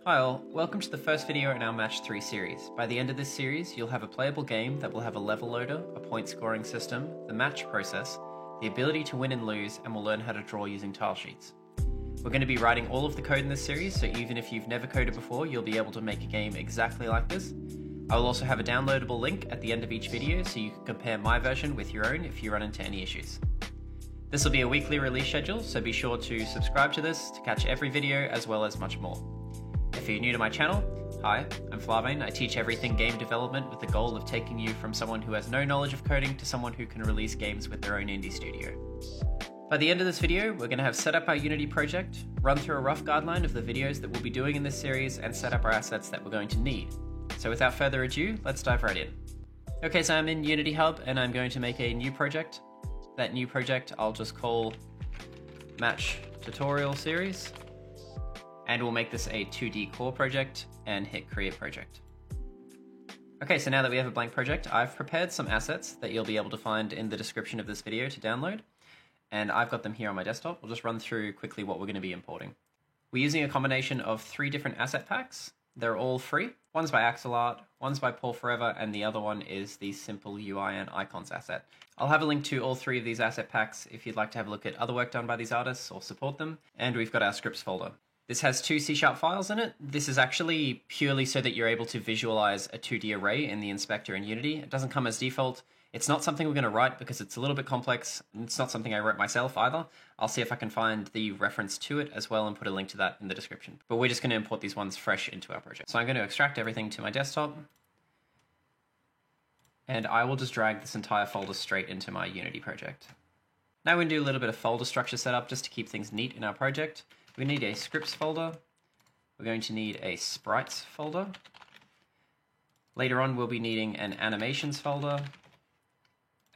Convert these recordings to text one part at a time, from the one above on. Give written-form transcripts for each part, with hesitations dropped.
Hi all, welcome to the first video in our Match 3 series. By the end of this series, you'll have a playable game that will have a level loader, a point scoring system, the match process, the ability to win and lose, and we'll learn how to draw using tile sheets. We're going to be writing all of the code in this series, so even if you've never coded before, you'll be able to make a game exactly like this. I will also have a downloadable link at the end of each video so you can compare my version with your own if you run into any issues. This will be a weekly release schedule, so be sure to subscribe to this to catch every video as well as much more. If you're new to my channel, hi, I'm Flavane. I teach everything game development with the goal of taking you from someone who has no knowledge of coding to someone who can release games with their own indie studio. By the end of this video, we're going to have set up our Unity project, run through a rough guideline of the videos that we'll be doing in this series, and set up our assets that we're going to need. So without further ado, let's dive right in. Okay, so I'm in Unity Hub and I'm going to make a new project. That new project I'll just call Match Tutorial Series. And we'll make this a 2D core project and hit create project. Okay, so now that we have a blank project, I've prepared some assets that you'll be able to find in the description of this video to download. And I've got them here on my desktop. We'll just run through quickly what we're going to be importing. We're using a combination of 3 different asset packs. They're all free. One's by Axelart, one's by Paul Forever, and the other one is the Simple UI and Icons asset. I'll have a link to all 3 of these asset packs if you'd like to have a look at other work done by these artists or support them. And we've got our scripts folder. This has 2 C# files in it. This is actually purely so that you're able to visualize a 2D array in the inspector in Unity. It doesn't come as default. It's not something we're going to write because it's a little bit complex. It's not something I wrote myself either. I'll see if I can find the reference to it as well and put a link to that in the description. But we're just going to import these ones fresh into our project. So I'm going to extract everything to my desktop. And I will just drag this entire folder straight into my Unity project. Now we're going to do a little bit of folder structure setup just to keep things neat in our project. We need a scripts folder. We're going to need a sprites folder. Later on, we'll be needing an animations folder,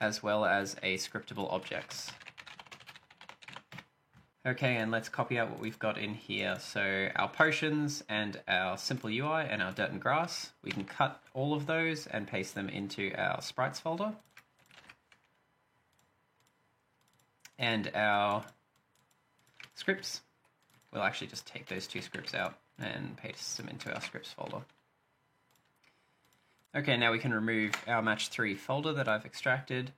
as well as a scriptable objects. Okay, and let's copy out what we've got in here. So our potions and our simple UI and our dirt and grass, we can cut all of those and paste them into our sprites folder. And our scripts, we'll actually just take those 2 scripts out and paste them into our scripts folder. Okay, now we can remove our Match 3 folder that I've extracted,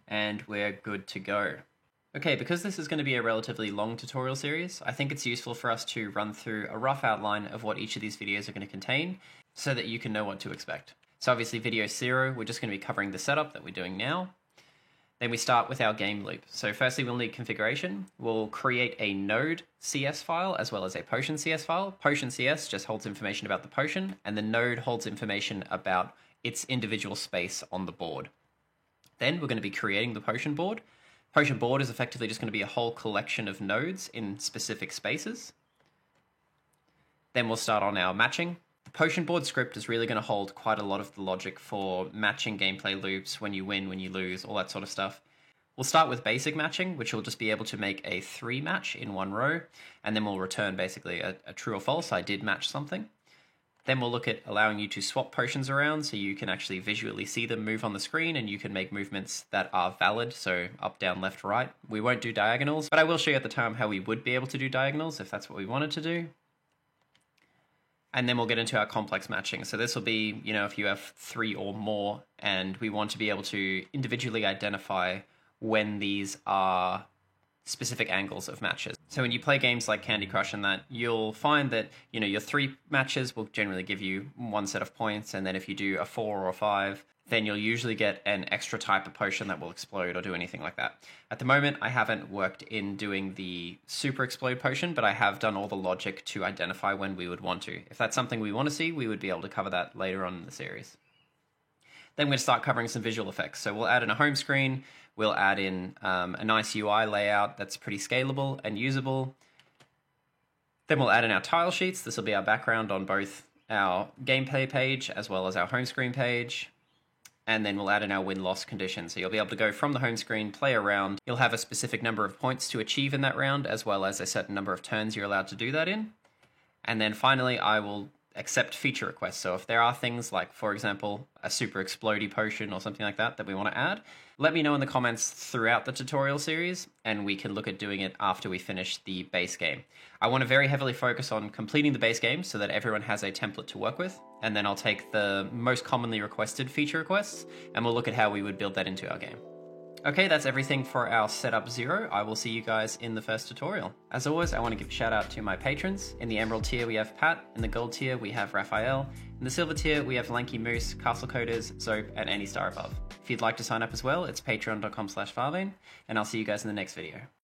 and we're good to go. Okay, because this is going to be a relatively long tutorial series, I think it's useful for us to run through a rough outline of what each of these videos are going to contain, so that you can know what to expect. So obviously video 0, we're just going to be covering the setup that we're doing now. Then we start with our game loop. So firstly, we'll need configuration. We'll create a node CS file as well as a potion CS file. Potion CS just holds information about the potion, and the node holds information about its individual space on the board. Then we're going to be creating the potion board. Potion board is effectively just going to be a whole collection of nodes in specific spaces. Then we'll start on our matching. The potion board script is really going to hold quite a lot of the logic for matching gameplay loops, when you win, when you lose, all that sort of stuff. We'll start with basic matching, which will just be able to make a 3 match in one row, and then we'll return basically a true or false, I did match something. Then we'll look at allowing you to swap potions around so you can actually visually see them move on the screen, and you can make movements that are valid, so up, down, left, right. We won't do diagonals, but I will show you at the time how we would be able to do diagonals if that's what we wanted to do. And then we'll get into our complex matching. So this will be, if you have 3 or more and we want to be able to individually identify when these are specific angles of matches. So when you play games like Candy Crush and that, you'll find that, your 3 matches will generally give you 1 set of points. And then if you do a 4 or a 5, then you'll usually get an extra type of potion that will explode or do anything like that. At the moment, I haven't worked in doing the super explode potion, but I have done all the logic to identify when we would want to. If that's something we want to see, we would be able to cover that later on in the series. Then we're going to start covering some visual effects. So we'll add in a home screen, we'll add in a nice UI layout that's pretty scalable and usable. Then we'll add in our tile sheets. This will be our background on both our gameplay page as well as our home screen page. And then we'll add in our win-loss condition. So you'll be able to go from the home screen, play a round. You'll have a specific number of points to achieve in that round, as well as a certain number of turns you're allowed to do that in. And then finally, I will accept feature requests. So if there are things like, for example, a super explodey potion or something like that we want to add, let me know in the comments throughout the tutorial series, and we can look at doing it after we finish the base game. I want to very heavily focus on completing the base game so that everyone has a template to work with, and then I'll take the most commonly requested feature requests, and we'll look at how we would build that into our game. Okay, that's everything for our setup 0. I will see you guys in the first tutorial. As always, I want to give a shout out to my patrons. In the Emerald tier, we have Pat. In the Gold tier, we have Raphael. In the Silver tier, we have Lanky Moose, Castle Coders, Zope, and any star above. If you'd like to sign up as well, it's patreon.com/Farvane, and I'll see you guys in the next video.